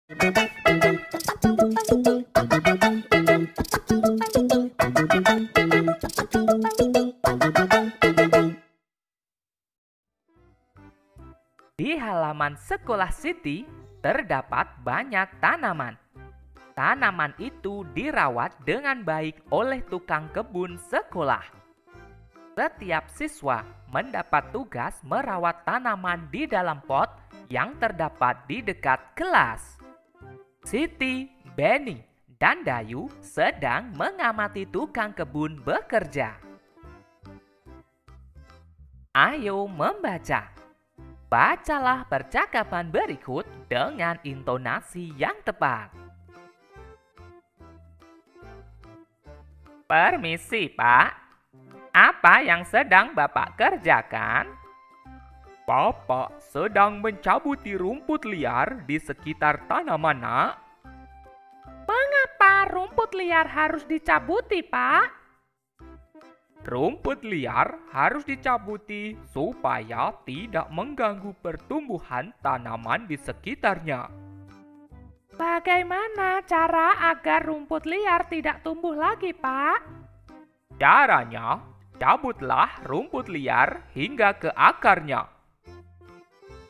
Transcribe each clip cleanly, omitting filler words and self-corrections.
Di halaman sekolah Siti terdapat banyak tanaman. Tanaman itu dirawat dengan baik oleh tukang kebun sekolah. Setiap siswa mendapat tugas merawat tanaman di dalam pot yang terdapat di dekat kelas. Siti, Benny, dan Dayu sedang mengamati tukang kebun bekerja. Ayo membaca. Bacalah percakapan berikut dengan intonasi yang tepat. Permisi, Pak. Apa yang sedang Bapak kerjakan? Bapak sedang mencabuti rumput liar di sekitar tanaman, Nak. Mengapa rumput liar harus dicabuti, Pak? Rumput liar harus dicabuti supaya tidak mengganggu pertumbuhan tanaman di sekitarnya. Bagaimana cara agar rumput liar tidak tumbuh lagi, Pak? Caranya, cabutlah rumput liar hingga ke akarnya.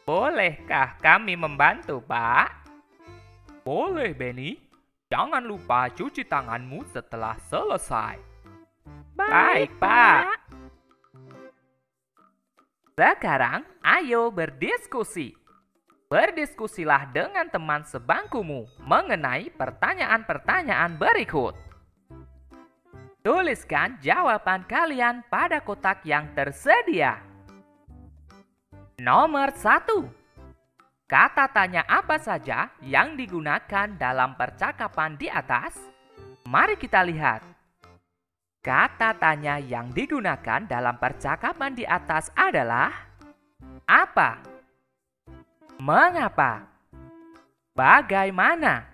Bolehkah kami membantu, Pak? Boleh, Benny. Jangan lupa cuci tanganmu setelah selesai. Baik, Pak. Sekarang, ayo berdiskusi. Berdiskusilah dengan teman sebangkumu mengenai pertanyaan-pertanyaan berikut. Tuliskan jawaban kalian pada kotak yang tersedia. Nomor 1. Kata tanya apa saja yang digunakan dalam percakapan di atas? Mari kita lihat. Kata tanya yang digunakan dalam percakapan di atas adalah apa? Mengapa? Bagaimana?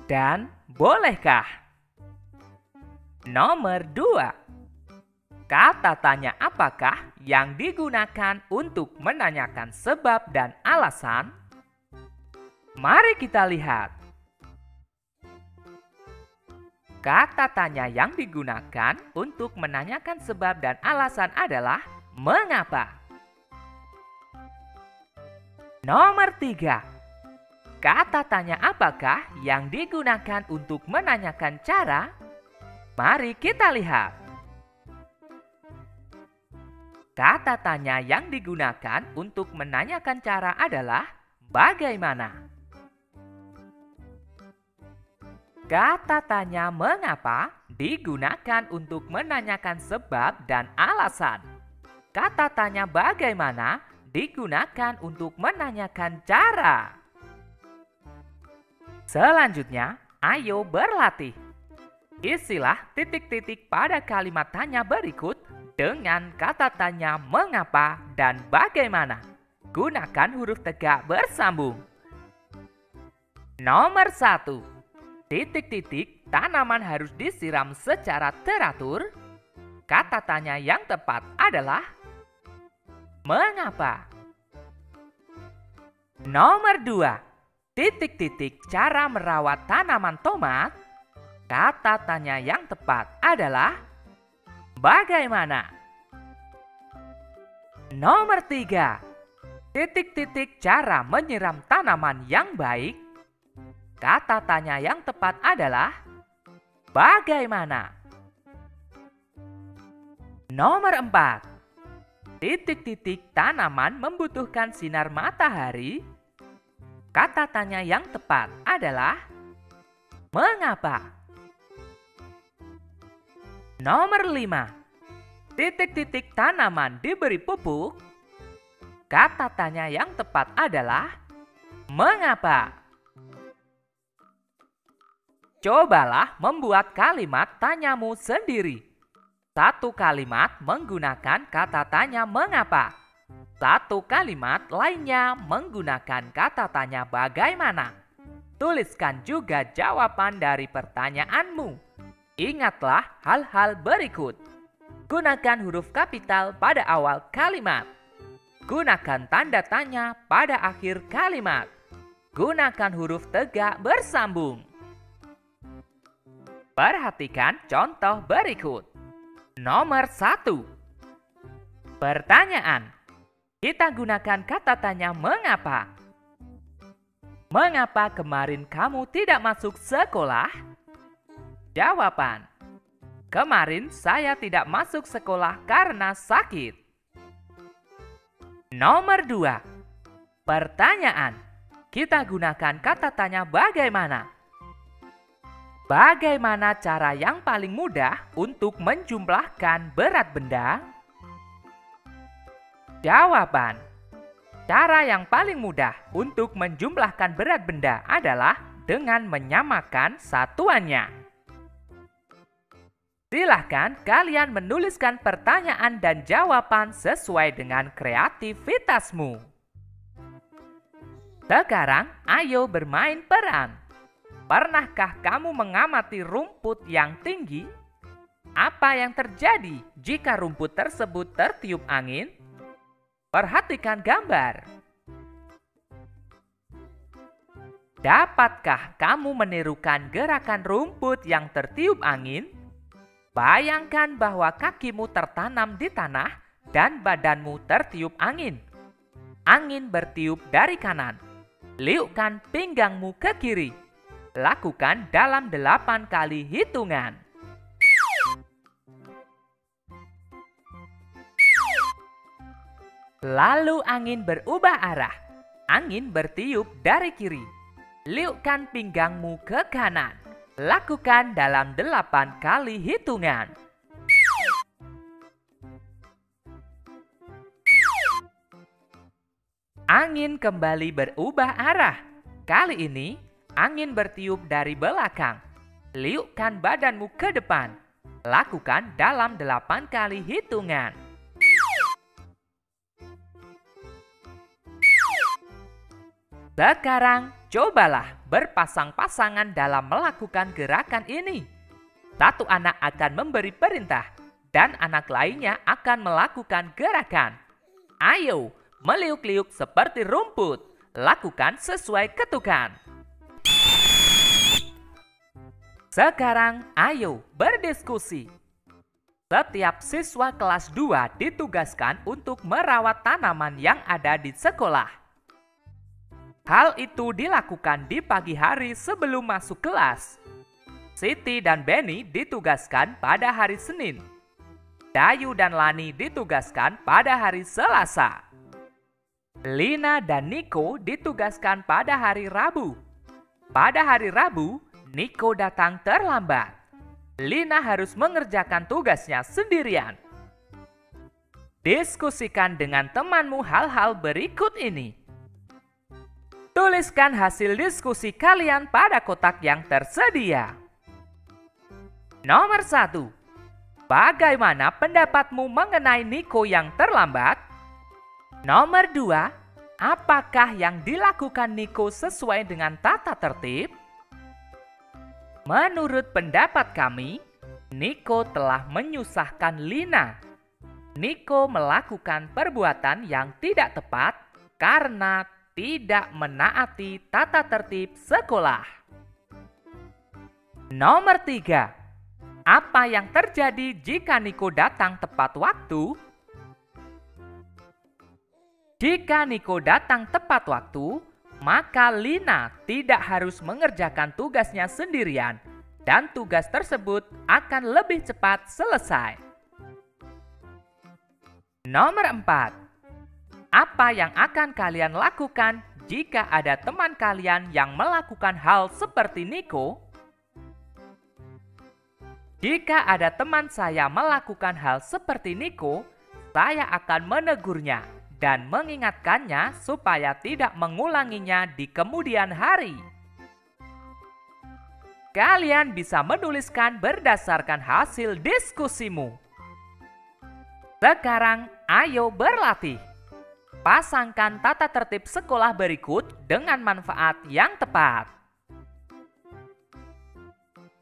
Dan bolehkah? Nomor 2. Kata tanya apakah yang digunakan untuk menanyakan sebab dan alasan? Mari kita lihat. Kata tanya yang digunakan untuk menanyakan sebab dan alasan adalah mengapa. Nomor 3. Kata tanya apakah yang digunakan untuk menanyakan cara? Mari kita lihat. Kata tanya yang digunakan untuk menanyakan cara adalah bagaimana. Kata tanya mengapa digunakan untuk menanyakan sebab dan alasan. Kata tanya bagaimana digunakan untuk menanyakan cara. Selanjutnya, ayo berlatih. Isilah titik-titik pada kalimat tanya berikut dengan kata tanya mengapa dan bagaimana. Gunakan huruf tegak bersambung. Nomor 1. Titik-titik tanaman harus disiram secara teratur. Kata tanya yang tepat adalah mengapa. Nomor 2. Titik-titik cara merawat tanaman tomat. Kata tanya yang tepat adalah bagaimana. Nomor 3. Titik-titik cara menyiram tanaman yang baik. Kata tanya yang tepat adalah bagaimana. Nomor 4. Titik-titik tanaman membutuhkan sinar matahari. Kata tanya yang tepat adalah mengapa. Nomor 5. Titik-titik tanaman diberi pupuk. Kata tanya yang tepat adalah mengapa. Cobalah membuat kalimat tanyamu sendiri. Satu kalimat menggunakan kata tanya mengapa. Satu kalimat lainnya menggunakan kata tanya bagaimana. Tuliskan juga jawaban dari pertanyaanmu. Ingatlah hal-hal berikut. Gunakan huruf kapital pada awal kalimat. Gunakan tanda tanya pada akhir kalimat. Gunakan huruf tegak bersambung. Perhatikan contoh berikut. Nomor 1. Pertanyaan. Kita gunakan kata tanya mengapa. Mengapa kemarin kamu tidak masuk sekolah? Jawaban. Kemarin saya tidak masuk sekolah karena sakit. Nomor 2. Pertanyaan. Kita gunakan kata tanya bagaimana. Bagaimana cara yang paling mudah untuk menjumlahkan berat benda? Jawaban. Cara yang paling mudah untuk menjumlahkan berat benda adalah dengan menyamakan satuannya. Silahkan kalian menuliskan pertanyaan dan jawaban sesuai dengan kreativitasmu. Sekarang, ayo bermain peran. Pernahkah kamu mengamati rumput yang tinggi? Apa yang terjadi jika rumput tersebut tertiup angin? Perhatikan gambar. Dapatkah kamu menirukan gerakan rumput yang tertiup angin? Bayangkan bahwa kakimu tertanam di tanah dan badanmu tertiup angin. Angin bertiup dari kanan. Liukkan pinggangmu ke kiri. Lakukan dalam 8 kali hitungan. Lalu angin berubah arah. Angin bertiup dari kiri. Liukkan pinggangmu ke kanan. Lakukan dalam 8 kali hitungan. Angin kembali berubah arah. Kali ini, angin bertiup dari belakang. Liukkan badanmu ke depan. Lakukan dalam 8 kali hitungan. Sekarang, cobalah berpasang-pasangan dalam melakukan gerakan ini. Satu anak akan memberi perintah, dan anak lainnya akan melakukan gerakan. Ayo, meliuk-liuk seperti rumput. Lakukan sesuai ketukan. Sekarang, ayo berdiskusi. Setiap siswa kelas 2 ditugaskan untuk merawat tanaman yang ada di sekolah. Hal itu dilakukan di pagi hari sebelum masuk kelas. Siti dan Benny ditugaskan pada hari Senin. Dayu dan Lani ditugaskan pada hari Selasa. Lina dan Niko ditugaskan pada hari Rabu. Pada hari Rabu, Niko datang terlambat. Lina harus mengerjakan tugasnya sendirian. Diskusikan dengan temanmu hal-hal berikut ini. Tuliskan hasil diskusi kalian pada kotak yang tersedia. Nomor 1. Bagaimana pendapatmu mengenai Niko yang terlambat? Nomor 2. Apakah yang dilakukan Niko sesuai dengan tata tertib? Menurut pendapat kami, Niko telah menyusahkan Lina. Niko melakukan perbuatan yang tidak tepat karena tidak menaati tata tertib sekolah. Nomor 3. Apa yang terjadi jika Niko datang tepat waktu? Jika Niko datang tepat waktu, maka Lina tidak harus mengerjakan tugasnya sendirian dan tugas tersebut akan lebih cepat selesai. Nomor 4. Apa yang akan kalian lakukan jika ada teman kalian yang melakukan hal seperti Niko? Jika ada teman saya melakukan hal seperti Niko, saya akan menegurnya dan mengingatkannya supaya tidak mengulanginya di kemudian hari. Kalian bisa menuliskan berdasarkan hasil diskusimu. Sekarang, ayo berlatih. Pasangkan tata tertib sekolah berikut dengan manfaat yang tepat.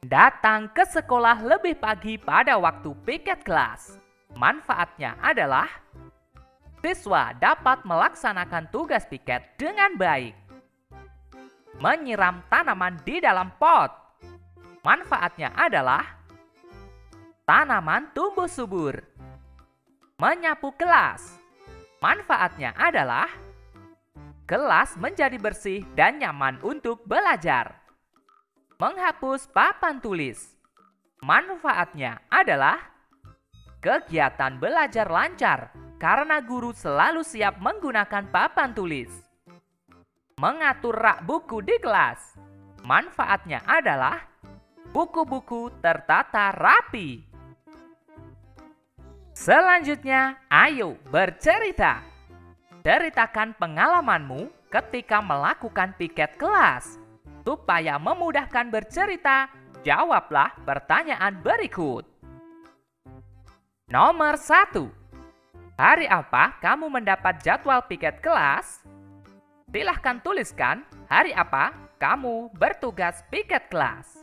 Datang ke sekolah lebih pagi pada waktu piket kelas. Manfaatnya adalah siswa dapat melaksanakan tugas piket dengan baik. menyiram tanaman di dalam pot. Manfaatnya adalah tanaman tumbuh subur. Menyapu kelas. Manfaatnya adalah kelas menjadi bersih dan nyaman untuk belajar. Menghapus papan tulis. Manfaatnya adalah kegiatan belajar lancar karena guru selalu siap menggunakan papan tulis. Mengatur rak buku di kelas. Manfaatnya adalah buku-buku tertata rapi. Selanjutnya, ayo bercerita. Ceritakan pengalamanmu ketika melakukan piket kelas. Supaya memudahkan bercerita, jawablah pertanyaan berikut. Nomor 1. Hari apa kamu mendapat jadwal piket kelas? Silahkan tuliskan hari apa kamu bertugas piket kelas.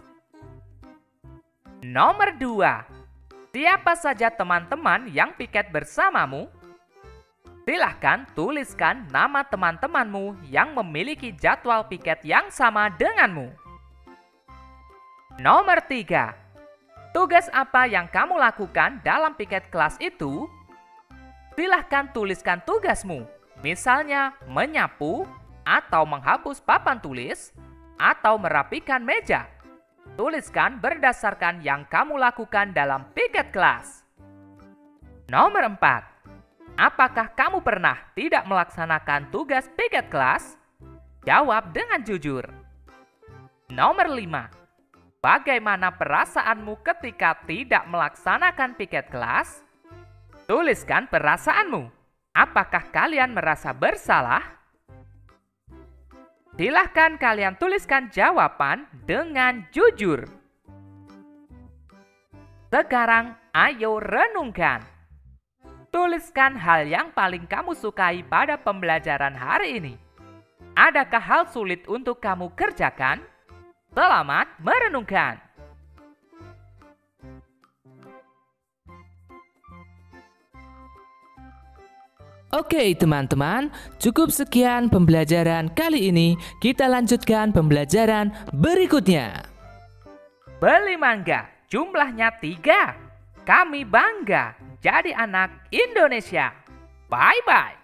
Nomor 2. Siapa saja teman-teman yang piket bersamamu? Silahkan tuliskan nama teman-temanmu yang memiliki jadwal piket yang sama denganmu. Nomor 3. Tugas apa yang kamu lakukan dalam piket kelas itu? Silahkan tuliskan tugasmu. Misalnya menyapu, atau menghapus papan tulis, atau merapikan meja. Tuliskan berdasarkan yang kamu lakukan dalam piket kelas. Nomor 4. Apakah kamu pernah tidak melaksanakan tugas piket kelas? Jawab dengan jujur. Nomor 5. Bagaimana perasaanmu ketika tidak melaksanakan piket kelas? Tuliskan perasaanmu. Apakah kalian merasa bersalah? Silahkan kalian tuliskan jawaban dengan jujur. Sekarang, ayo renungkan. Tuliskan hal yang paling kamu sukai pada pembelajaran hari ini. Adakah hal sulit untuk kamu kerjakan? Selamat merenungkan. Oke teman-teman, cukup sekian pembelajaran kali ini. Kita lanjutkan pembelajaran berikutnya. Beli mangga, jumlahnya 3. Kami bangga jadi anak Indonesia. Bye-bye.